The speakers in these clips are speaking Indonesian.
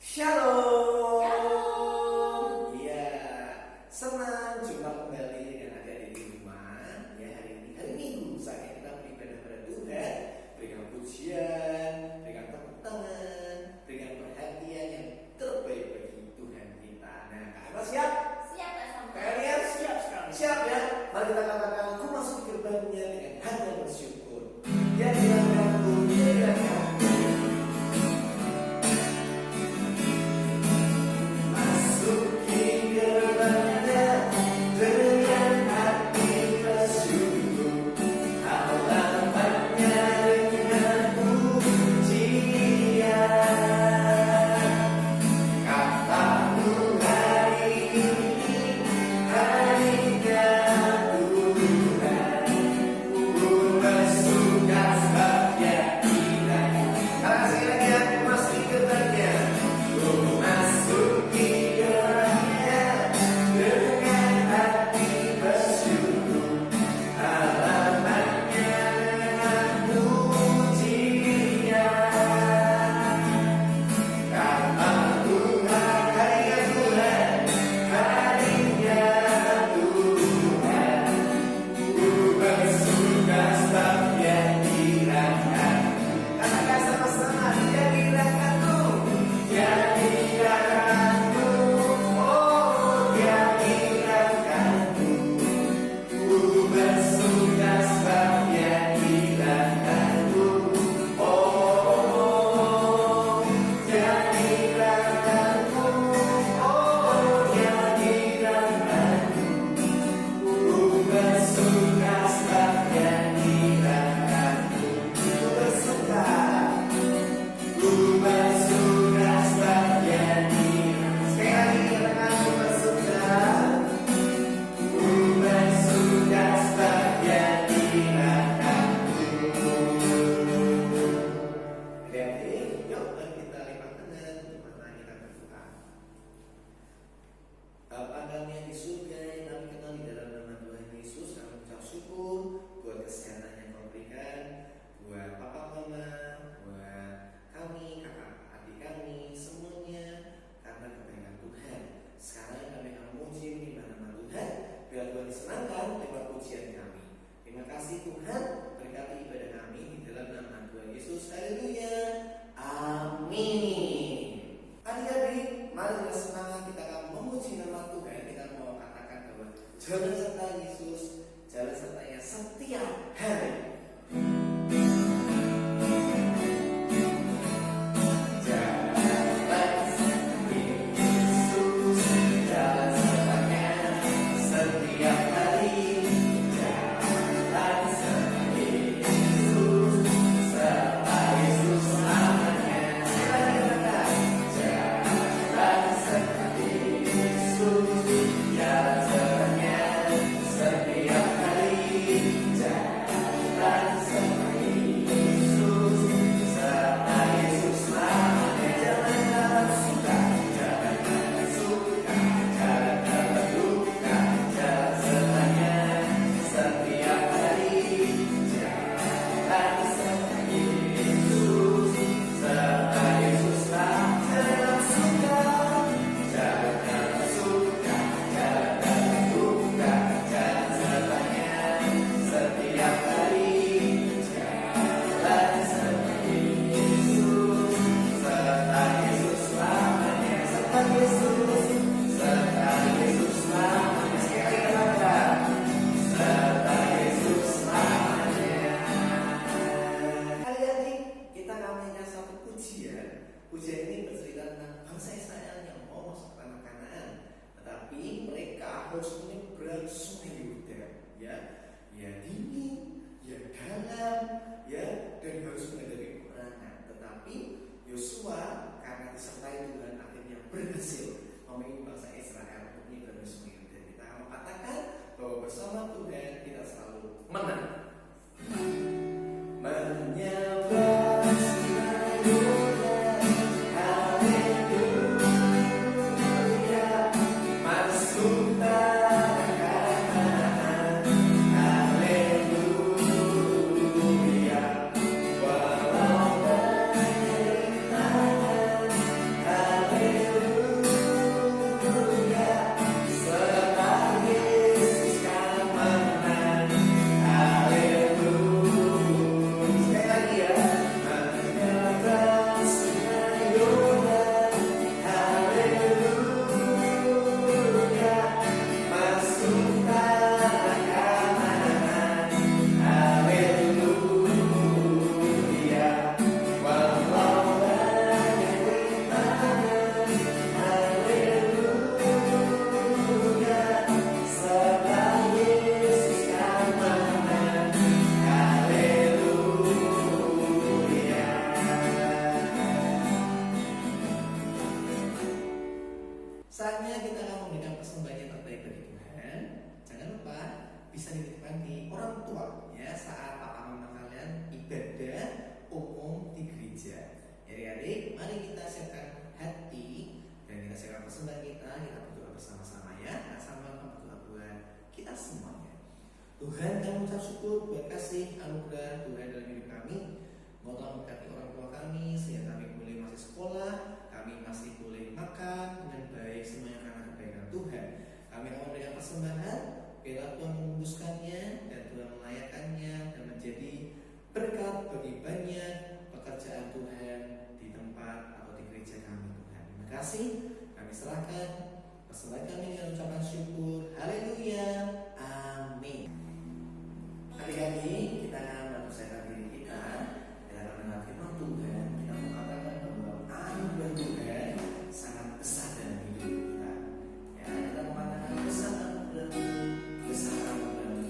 Shalom. Iya, senang jumpa kembali dengan adik-adik di rumah. Ya, hari Minggu saatnya kita beribadah pada Tuhan, berikan pujian, berikan tepuk tangan, berikan perhatian yang terbaik bagi Tuhan kita. Nah, Kak Emma siap? Siap, Kak Sam. Kalian siap sekali? Siap ya? Mari kita katakan, aku masuk gerbangnya dengan hati yang bersyukur. Ya, dilakukanku, ya dilakukanku. Jalan serta Yesus, jalan sertanya setiap hari. Pujian ini bercerita tentang bangsa Israel yang mau masuk tanah Kanaan, tetapi mereka harus menyeberang sungai Yordan, ya dingin, ya dalam, ya dan harus menghadapi peperangan. Tetapi Yosua karena disertai Tuhan akhirnya berhasil memimpin bangsa Israel untuk menyeberang sungai Yordan. Kita akan mengatakan bahwa bersama Tuhan kita selalu menang. Menyeberang sungai Yordan. Hallelujah. Saatnya kita akan memberikan persembahan yang terbaik bagi Tuhan. Jangan lupa bisa dititipkan di orang tua ya saat papa mama kalian ibadah umum di gereja. Adik-adik, mari kita siapkan hati dan kita siapkan persembahan kita berdoa bersama-sama ya. Sama berdoa buat kita semuanya. Tuhan, kami ucap syukur buat kasih anugerah Tuhan dalam hidup kami. Mau Tuhan memberkati orang tua kami sehingga kami boleh masih sekolah, kami masih boleh makan dengan baik, semuanya karena kebaikan Tuhan. Kami akan memberikan persembahan, biarlah Tuhan menguduskannya dan Tuhan melayakannya dan menjadi berkat bagi banyak pekerjaan Tuhan di tempat atau di gereja kami Tuhan. Terima kasih, kami serahkan persembahan kami dengan ucapan syukur. Haleluya, amin. Adik-adik, kita akan mempersiapkan diri kita akan mendengar firman Tuhan. Kita mengatakan bahwa anugerah Tuhan sangat besar dalam hidup kita. Ya, kita mengatakan besar anugerah Tuhan, besar anugerah Tuhan.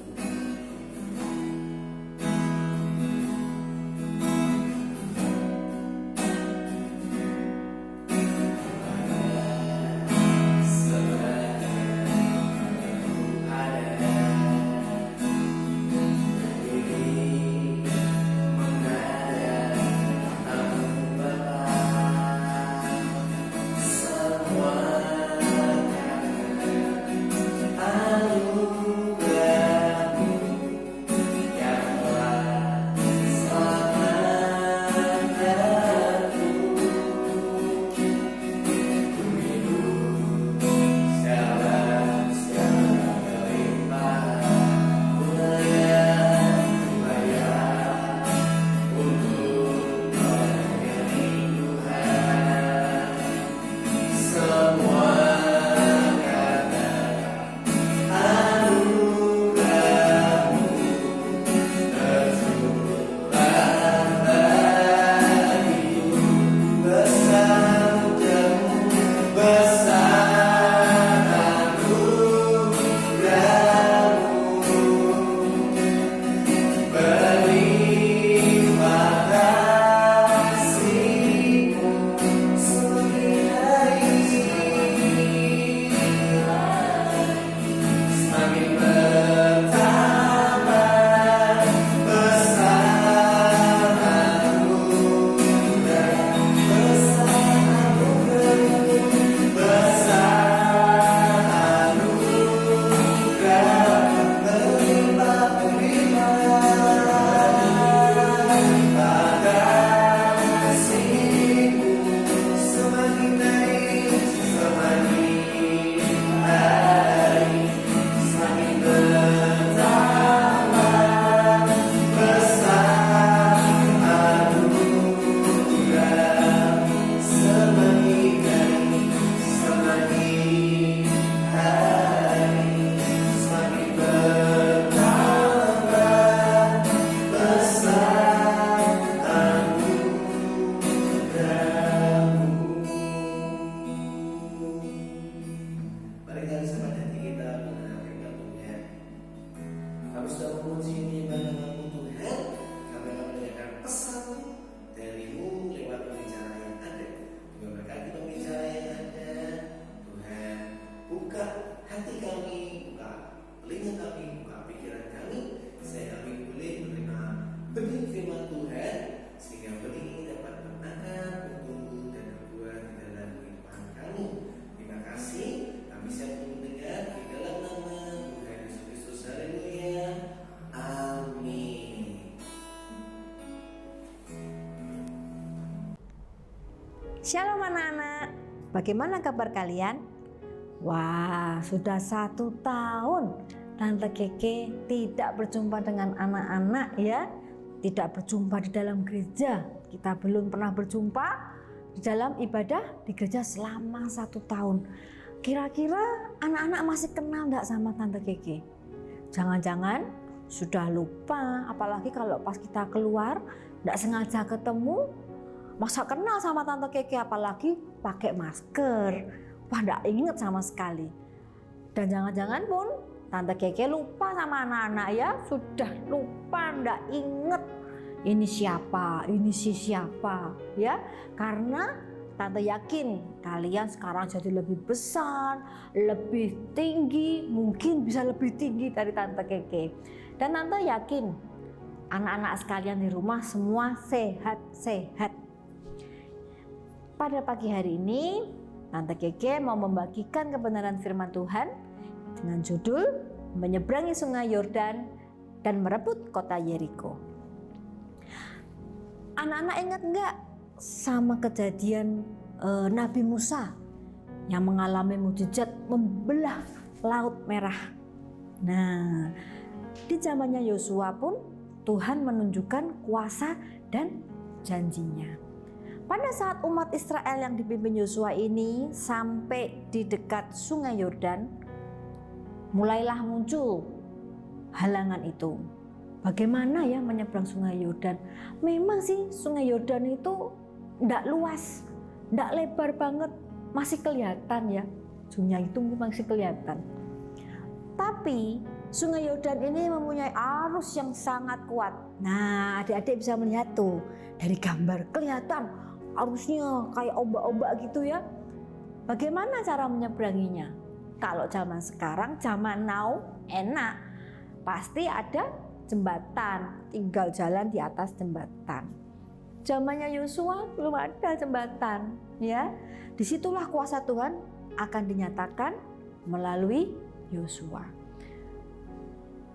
Shalom anak-anak, bagaimana kabar kalian? Wah, sudah 1 tahun Tante Keke tidak berjumpa dengan anak-anak ya. Tidak berjumpa di dalam gereja. Kita belum pernah berjumpa di dalam ibadah di gereja selama 1 tahun. Kira-kira anak-anak masih kenal enggak sama Tante Keke? Jangan-jangan sudah lupa, apalagi kalau pas kita keluar enggak sengaja ketemu. Masa kenal sama Tante Keke, apalagi pakai masker. Wah, enggak inget sama sekali. Dan jangan-jangan pun Tante Keke lupa sama anak-anak ya. Sudah lupa, enggak inget ini siapa, ini si siapa ya. Karena Tante yakin kalian sekarang jadi lebih besar, lebih tinggi, mungkin bisa lebih tinggi dari Tante Keke. Dan Tante yakin anak-anak sekalian di rumah semua sehat-sehat. Pada pagi hari ini, Tante Keke mau membagikan kebenaran firman Tuhan dengan judul Menyeberangi Sungai Yordan dan Merebut Kota Yeriko. Anak-anak ingat enggak sama kejadian Nabi Musa yang mengalami mukjizat membelah Laut Merah? Nah, di zamannya Yosua pun Tuhan menunjukkan kuasa dan janjinya. Pada saat umat Israel yang dipimpin Yosua ini sampai di dekat Sungai Yordan, mulailah muncul halangan itu. Bagaimana ya menyeberang Sungai Yordan? Memang sih Sungai Yordan itu tidak luas, tidak lebar banget, masih kelihatan ya. Sungai itu masih kelihatan. Tapi Sungai Yordan ini mempunyai arus yang sangat kuat. Nah, adik-adik bisa melihat tuh dari gambar, kelihatan arusnya kayak ombak-ombak gitu ya. Bagaimana cara menyeberanginya? Kalau zaman sekarang, zaman now, enak. Pasti ada jembatan, tinggal jalan di atas jembatan. Zamannya Yosua belum ada jembatan, ya. Disitulah kuasa Tuhan akan dinyatakan melalui Yosua.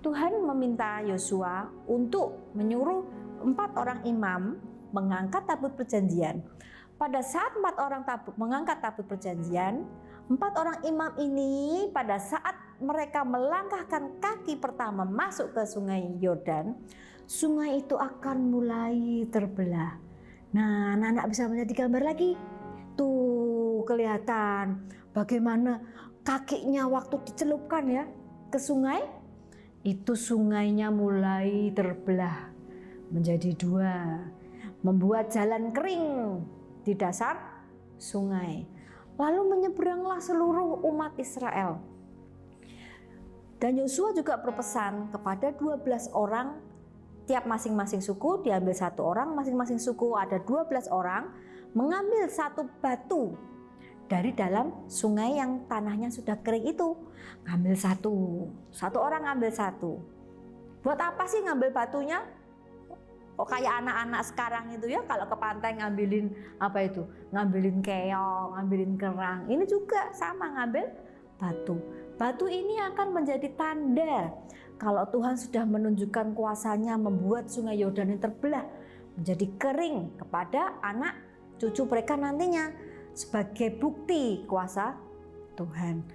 Tuhan meminta Yosua untuk menyuruh 4 orang imam mengangkat tabut perjanjian. Pada saat 4 orang mengangkat tabut perjanjian, 4 orang imam ini pada saat mereka melangkahkan kaki pertama masuk ke Sungai Yordan, sungai itu akan mulai terbelah. Nah, anak-anak bisa melihat di gambar lagi. Tuh kelihatan bagaimana kakinya waktu dicelupkan ya ke sungai, itu sungainya mulai terbelah menjadi 2, membuat jalan kering di dasar sungai. Lalu menyeberanglah seluruh umat Israel. Dan Yosua juga berpesan kepada 12 orang, tiap masing-masing suku diambil 1 orang, masing-masing suku ada 12 orang, mengambil 1 batu dari dalam sungai yang tanahnya sudah kering itu. Ngambil 1 orang ngambil 1. Buat apa sih ngambil batunya? Oh, kayak anak-anak sekarang itu ya, kalau ke pantai ngambilin apa itu? Ngambilin keong, ngambilin kerang. Ini juga sama, ngambil batu. Batu ini akan menjadi tanda kalau Tuhan sudah menunjukkan kuasanya membuat Sungai Yordan ini terbelah menjadi kering kepada anak cucu mereka nantinya sebagai bukti kuasa Tuhan.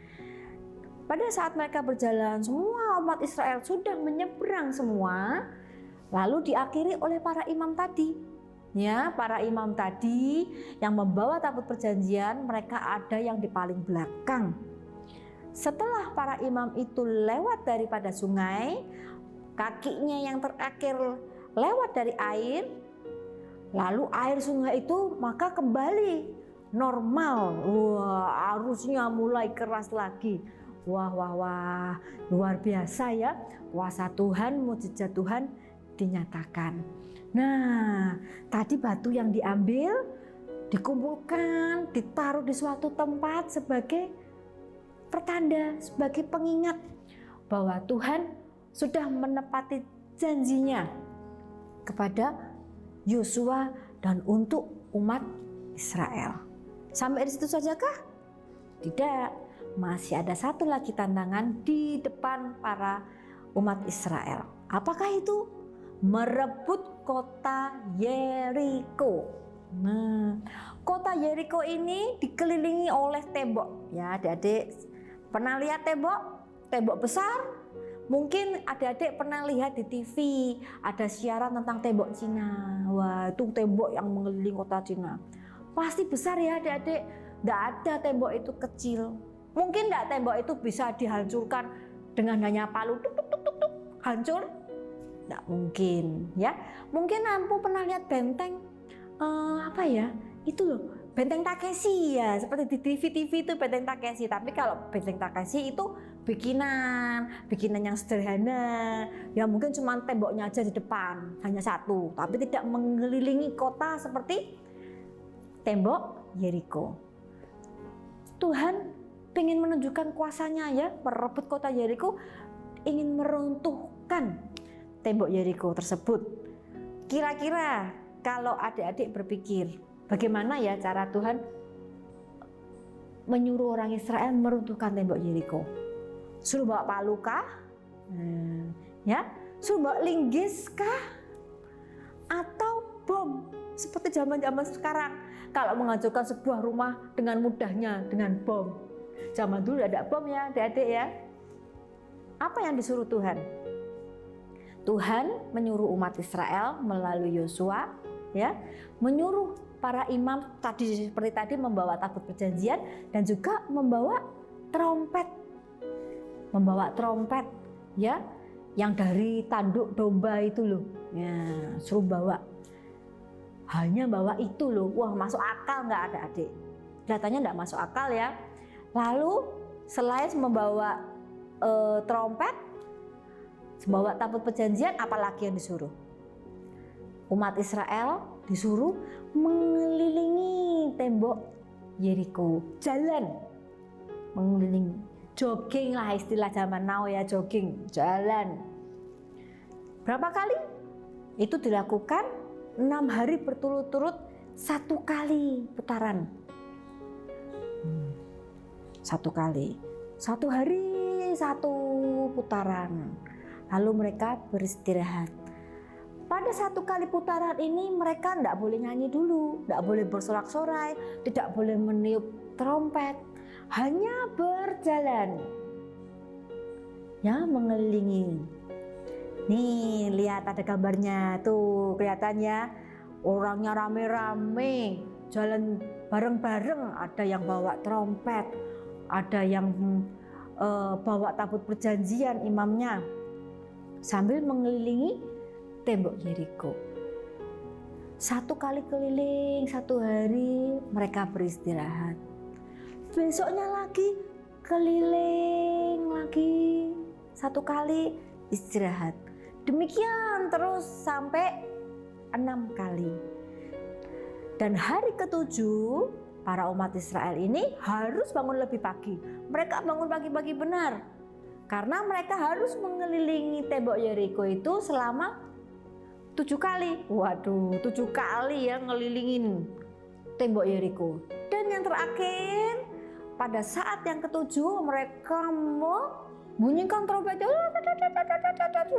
Pada saat mereka berjalan, semua umat Israel sudah menyeberang semua, lalu diakhiri oleh para imam tadi. Ya, para imam tadi yang membawa tabut perjanjian, mereka ada yang di paling belakang. Setelah para imam itu lewat daripada sungai, kakinya yang terakhir lewat dari air, lalu air sungai itu maka kembali normal. Wah, arusnya mulai keras lagi. Wah, luar biasa ya, kuasa Tuhan, mukjizat Tuhan dinyatakan. Nah, tadi batu yang diambil, dikumpulkan, ditaruh di suatu tempat sebagai pertanda, sebagai pengingat bahwa Tuhan sudah menepati janjinya kepada Yosua dan untuk umat Israel. Sampai di situ sajakah? Tidak, masih ada 1 lagi tantangan di depan para umat Israel. Apakah itu? Merebut kota Yeriko. Nah, kota Yeriko ini dikelilingi oleh tembok. Ya, adik-adik pernah lihat tembok? Tembok besar? Mungkin adik-adik pernah lihat di TV ada siaran tentang tembok Cina. Wah, itu tembok yang mengelilingi kota Cina. Pasti besar ya adik-adik. Tidak ada tembok itu kecil. Mungkin tidak tembok itu bisa dihancurkan dengan hanya palu tuk tuk tuk tuk tuk, hancur? Tidak mungkin ya. Mungkin Ampu pernah lihat benteng apa ya? Itu loh, benteng Takeshi ya, seperti di TV-TV itu benteng Takeshi. Tapi kalau benteng Takeshi itu bikinan yang sederhana, ya mungkin cuma temboknya aja di depan, hanya 1, tapi tidak mengelilingi kota seperti tembok Yeriko. Tuhan ingin menunjukkan kuasanya ya, merebut kota Yeriko, ingin meruntuhkan tembok Yeriko tersebut. Kira-kira kalau adik-adik berpikir, bagaimana ya cara Tuhan menyuruh orang Israel meruntuhkan tembok Yeriko? Suruh bawa palu kah? Ya, suruh bawa linggis kah? Atau bom seperti zaman-zaman sekarang? Kalau menghancurkan sebuah rumah dengan mudahnya dengan bom. Zaman dulu ada bom ya adik-adik ya. Apa yang disuruh Tuhan? Tuhan menyuruh umat Israel melalui Yosua ya, menyuruh para imam tadi seperti tadi membawa tabut perjanjian dan juga membawa trompet. Membawa trompet ya, yang dari tanduk domba itu loh. Ya, suruh bawa. Hanya bawa itu loh. Wah, masuk akal nggak adik-adik? Kelihatannya nggak masuk akal ya. Lalu selain membawa trompet, membawa tabut perjanjian, apalagi yang disuruh? Umat Israel disuruh mengelilingi tembok Yeriko, jalan mengelilingi, jogging lah istilah zaman now ya, jogging, jalan. Berapa kali? Itu dilakukan 6 hari berturut-turut, 1 kali putaran. 1 kali, 1 hari 1 putaran. Lalu mereka beristirahat. Pada 1 kali putaran ini mereka tidak boleh nyanyi dulu, tidak boleh bersorak-sorai, tidak boleh meniup trompet, hanya berjalan. Ya, mengelilingi. Nih, lihat ada gambarnya tuh, kelihatannya orangnya rame-rame, jalan bareng-bareng, ada yang bawa trompet, ada yang bawa tabut perjanjian imamnya, sambil mengelilingi tembok Yeriko. 1 kali keliling, 1 hari mereka beristirahat. Besoknya lagi keliling lagi, 1 kali istirahat. Demikian terus sampai 6 kali. Dan hari ke-7 para umat Israel ini harus bangun lebih pagi. Mereka bangun pagi-pagi benar. Karena mereka harus mengelilingi tembok Yeriko itu selama 7 kali. Waduh, 7 kali ya ngelilingin tembok Yeriko. Dan yang terakhir, pada saat yang ke-7 mereka membunyikan trompetnya,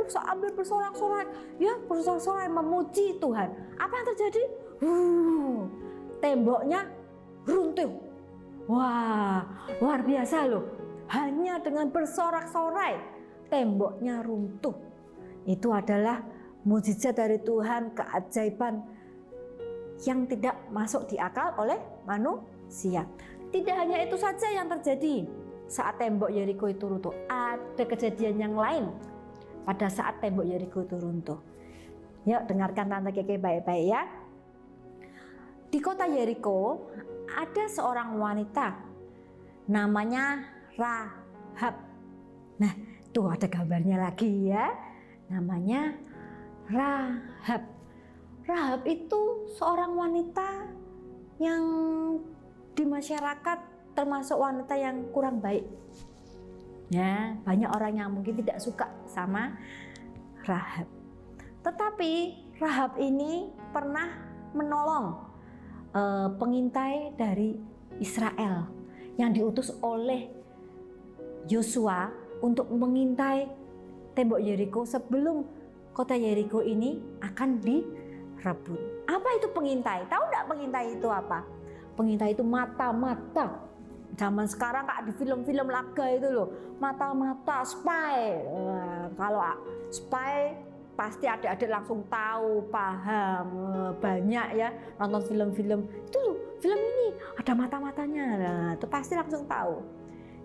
sambil bersorak-sorai, ya bersorak-sorai memuji Tuhan. Apa yang terjadi? Temboknya runtuh. Wah, luar biasa loh. Hanya dengan bersorak-sorai temboknya runtuh. Itu adalah mukjizat dari Tuhan, keajaiban yang tidak masuk di akal oleh manusia. Tidak hanya itu saja yang terjadi saat tembok Yeriko itu runtuh. Ada kejadian yang lain pada saat tembok Yeriko itu runtuh. Yuk dengarkan Tante Keke baik-baik ya. Di kota Yeriko ada seorang wanita namanya Rahab. Nah, tuh ada gambarnya lagi ya. Namanya Rahab. Rahab itu seorang wanita yang di masyarakat termasuk wanita yang kurang baik. Ya, banyak orang yang mungkin tidak suka sama Rahab. Tetapi Rahab ini pernah menolong pengintai dari Israel yang diutus oleh Yosua untuk mengintai tembok Yeriko sebelum kota Yeriko ini akan direbut. Apa itu pengintai? Tahu nggak pengintai itu apa? Pengintai itu mata-mata. Zaman sekarang kak di film-film laga itu loh, mata-mata spy. Kalau spy pasti adik-adik langsung tahu, paham, banyak ya nonton film-film itu loh, film ini ada mata-matanya, nah, itu pasti langsung tahu.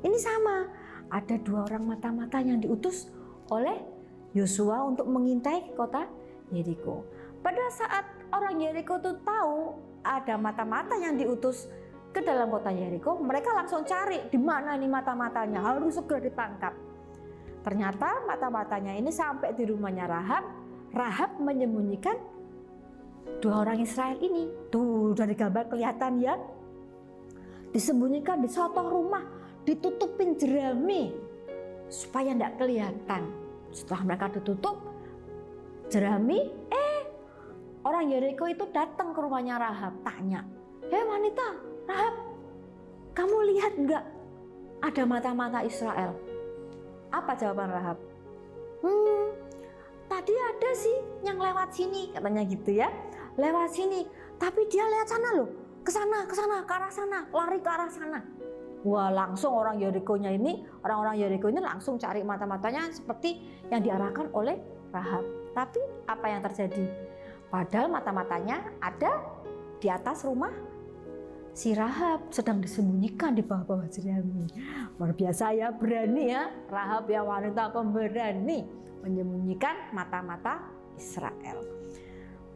Ini sama, ada 2 orang mata-mata yang diutus oleh Yosua untuk mengintai kota Yeriko. Pada saat orang Yeriko itu tahu ada mata-mata yang diutus ke dalam kota Yeriko, mereka langsung cari di mana nih mata-matanya, harus segera ditangkap. Ternyata mata-matanya ini sampai di rumahnya Rahab. Rahab menyembunyikan 2 orang Israel ini. Tuh dari gambar kelihatan ya. disembunyikan di suatu rumah, ditutupin jerami supaya tidak kelihatan. Setelah mereka ditutup jerami, orang Yeriko itu datang ke rumahnya Rahab, tanya, "Hei wanita, Rahab, kamu lihat enggak ada mata-mata Israel?" Apa jawaban Rahab? Tadi ada sih yang lewat sini, katanya gitu ya. Lewat sini, tapi dia lihat sana loh, ke sana, ke arah sana, lari ke arah sana. Wah, langsung orang-orang Yeriko ini langsung cari mata-matanya seperti yang diarahkan oleh Rahab. Tapi apa yang terjadi? Padahal mata-matanya ada di atas rumah si Rahab, sedang disembunyikan di bawah-bawah jerami. Luar biasa ya, berani ya Rahab ya, wanita pemberani menyembunyikan mata-mata Israel.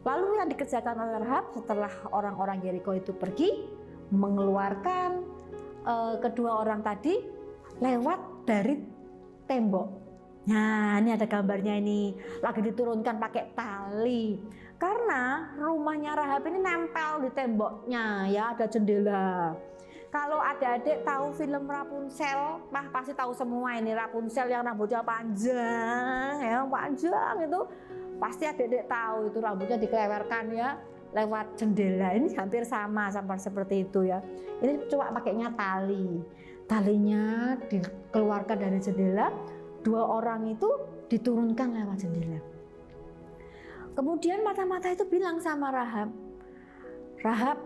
Lalu yang dikerjakan oleh Rahab setelah orang-orang Yeriko itu pergi, mengeluarkan kedua orang tadi lewat dari tembok. Nah, ini ada gambarnya ini, lagi diturunkan pakai tali. Karena rumahnya Rahab ini nempel di temboknya ya, ada jendela. Kalau adik-adik tahu film Rapunzel, pasti tahu semua ini Rapunzel yang rambutnya panjang ya, panjang itu. Pasti adik-adik tahu itu rambutnya dikelewerkan ya lewat jendela. Ini hampir sama seperti itu ya. Ini cuma pakainya tali. Talinya dikeluarkan dari jendela, dua orang itu diturunkan lewat jendela. Kemudian mata-mata itu bilang sama Rahab, "Rahab,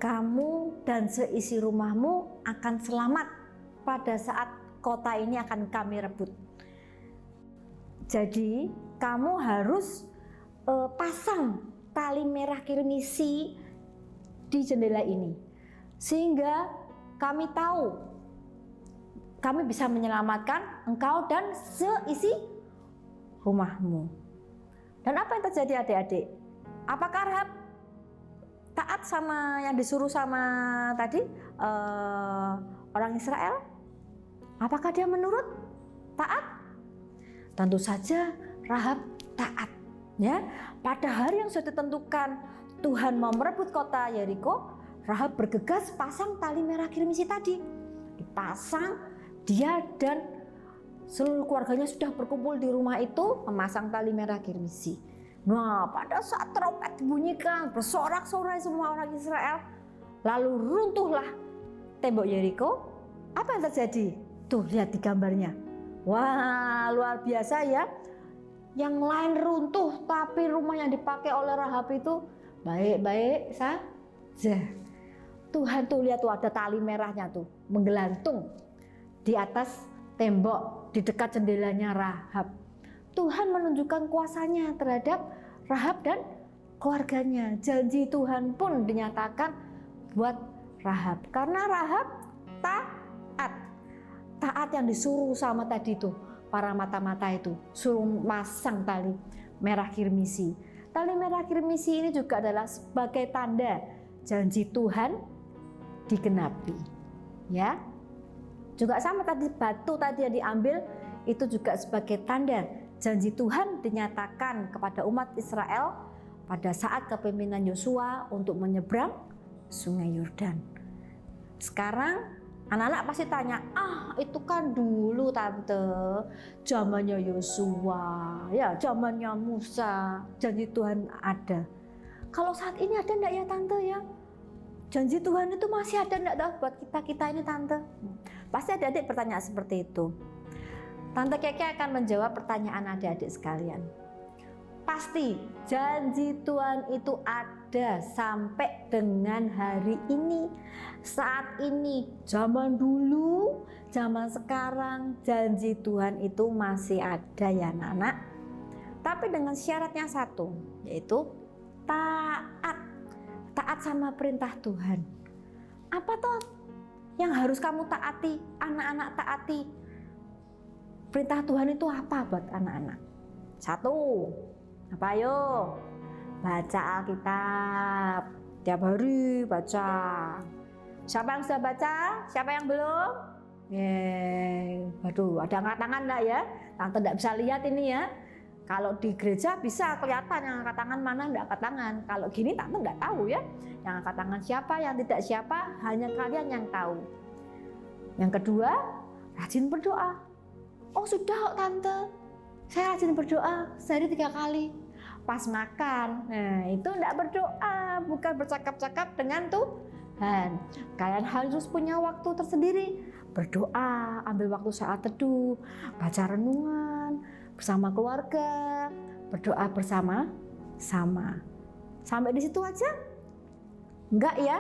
kamu dan seisi rumahmu akan selamat pada saat kota ini akan kami rebut. Jadi kamu harus pasang tali merah kirmisi di jendela ini, sehingga kami tahu kami bisa menyelamatkan engkau dan seisi rumahmu." Dan apa yang terjadi adik-adik? Apakah Rahab taat sama yang disuruh sama tadi orang Israel? Apakah dia menurut? Taat? Tentu saja Rahab taat. Ya, pada hari yang sudah ditentukan Tuhan mau merebut kota Yeriko, Rahab bergegas pasang tali merah kirmisi tadi. Dipasang, dia dan seluruh keluarganya sudah berkumpul di rumah itu memasang tali merah kirmisi. Nah, pada saat trompet dibunyikan, bersorak-sorai semua orang Israel, lalu runtuhlah tembok Yeriko. Apa yang terjadi? Tuh, lihat di gambarnya. Wah, luar biasa ya. Yang lain runtuh, tapi rumah yang dipakai oleh Rahab itu baik-baik saja. Tuhan tuh lihat tuh ada tali merahnya tuh menggelantung di atas tembok di dekat jendelanya Rahab. Tuhan menunjukkan kuasanya terhadap Rahab dan keluarganya. Janji Tuhan pun dinyatakan buat Rahab karena Rahab taat yang disuruh sama tadi tuh para mata-mata itu, suruh masang tali merah kirmisi. Tali merah kirmisi ini juga adalah sebagai tanda janji Tuhan digenapi. Ya. Juga sama tadi batu tadi yang diambil itu juga sebagai tanda janji Tuhan dinyatakan kepada umat Israel pada saat kepemimpinan Yosua untuk menyeberang Sungai Yordan. Sekarang anak-anak pasti tanya, itu kan dulu tante, zamannya Yosua, ya zamannya Musa, janji Tuhan ada. Kalau saat ini ada enggak ya tante ya? Janji Tuhan itu masih ada enggak buat kita ini tante? Pasti adik-adik bertanya seperti itu. Tante Keke akan menjawab pertanyaan adik-adik sekalian. Pasti janji Tuhan itu ada sampai dengan hari ini. Saat ini, zaman dulu, zaman sekarang, janji Tuhan itu masih ada ya anak-anak. Tapi dengan syaratnya satu, yaitu taat. Taat sama perintah Tuhan. Apa toh yang harus kamu taati, anak-anak taati? Perintah Tuhan itu apa buat anak-anak? Satu, apa ayo? Baca Alkitab. Tiap hari baca. Siapa yang sudah baca? Siapa yang belum? Waduh, ada angkat tangan enggak ya? Tante enggak bisa lihat ini ya. Kalau di gereja bisa kelihatan yang angkat tangan mana enggak angkat tangan. Kalau gini tante enggak tahu ya. Yang angkat tangan siapa, yang tidak siapa, hanya kalian yang tahu. Yang kedua, rajin berdoa. Oh sudah kok tante, saya rajin berdoa sehari 3 kali. Pas makan, nah itu enggak berdoa, bukan bercakap-cakap dengan Tuhan. Kalian harus punya waktu tersendiri. Berdoa, ambil waktu saat teduh, baca renungan, bersama keluarga, berdoa bersama-sama. Sampai di situ aja? Enggak ya?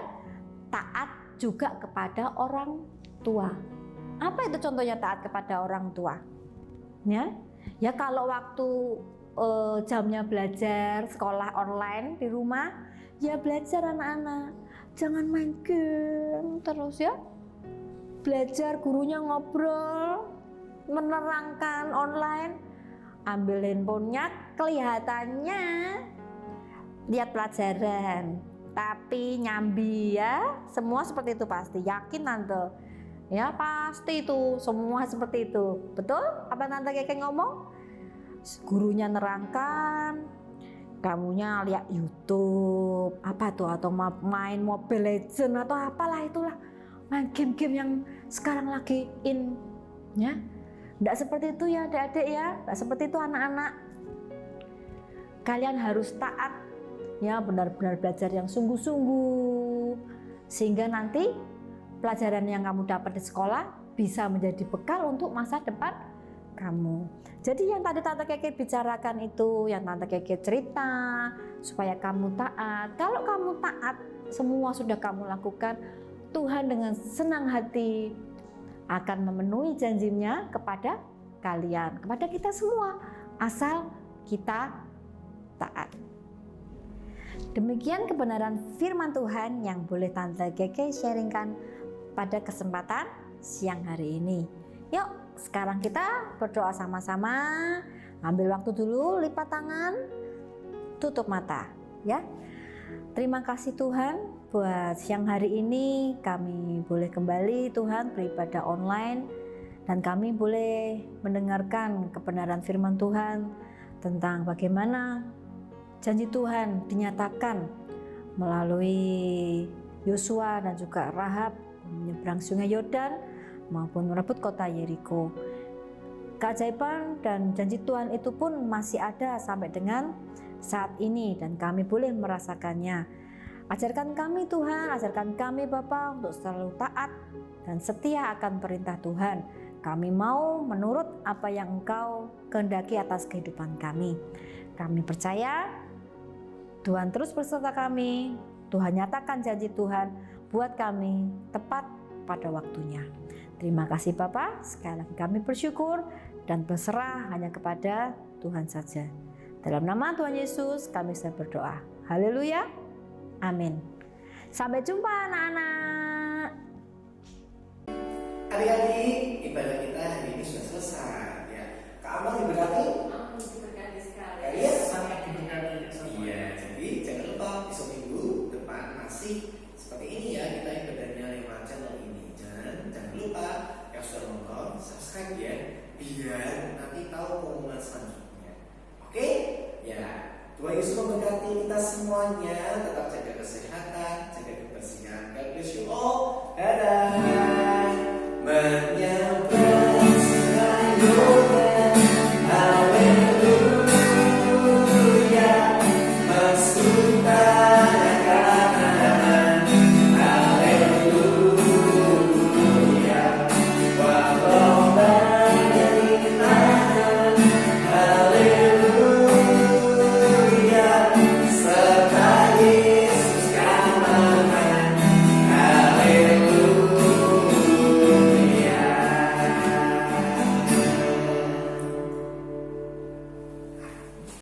Taat juga kepada orang tua. Apa itu contohnya taat kepada orang tua? Ya kalau waktu jamnya belajar sekolah online di rumah, ya belajar anak-anak. Jangan main game terus ya. Belajar, gurunya ngobrol, menerangkan online, ambil handphonenya, kelihatannya lihat pelajaran, tapi nyambi ya, semua seperti itu pasti, yakin tante, ya pasti itu, semua seperti itu, betul? Apa tante Keke ngomong? Gurunya nerangkan, kamunya lihat YouTube, apa tuh, atau main Mobile Legends atau apalah itulah, main game-game yang sekarang lagi in, ya. Tidak seperti itu ya adik-adik ya, tidak seperti itu anak-anak. Kalian harus taat, ya benar-benar belajar yang sungguh-sungguh, sehingga nanti pelajaran yang kamu dapat di sekolah bisa menjadi bekal untuk masa depan kamu. Jadi yang tadi Tante Keke bicarakan itu, yang Tante Keke cerita, supaya kamu taat. Kalau kamu taat, semua sudah kamu lakukan, Tuhan dengan senang hati akan memenuhi janjinya kepada kalian, kepada kita semua, asal kita taat. Demikian kebenaran firman Tuhan yang boleh Tante Keke sharingkan pada kesempatan siang hari ini. Yuk, sekarang kita berdoa sama-sama. Ambil waktu dulu, lipat tangan, tutup mata, ya. Terima kasih Tuhan buat siang hari ini kami boleh kembali Tuhan beribadah online dan kami boleh mendengarkan kebenaran firman Tuhan tentang bagaimana janji Tuhan dinyatakan melalui Yosua dan juga Rahab menyeberang sungai Yordan maupun merebut kota Yeriko. Keajaiban dan janji Tuhan itu pun masih ada sampai dengan saat ini dan kami boleh merasakannya. Ajarkan kami Tuhan, ajarkan kami Bapa untuk selalu taat dan setia akan perintah Tuhan. Kami mau menurut apa yang Engkau kehendaki atas kehidupan kami. Kami percaya Tuhan terus beserta kami. Tuhan nyatakan janji Tuhan buat kami tepat pada waktunya. Terima kasih Bapa, sekali lagi kami bersyukur dan berserah hanya kepada Tuhan saja. Dalam nama Tuhan Yesus kami sudah berdoa. Haleluya. Amin. Sampai jumpa anak-anak. Adik-adik, ibadah kita hari ini sudah selesai ya. Kak Amal diberkati.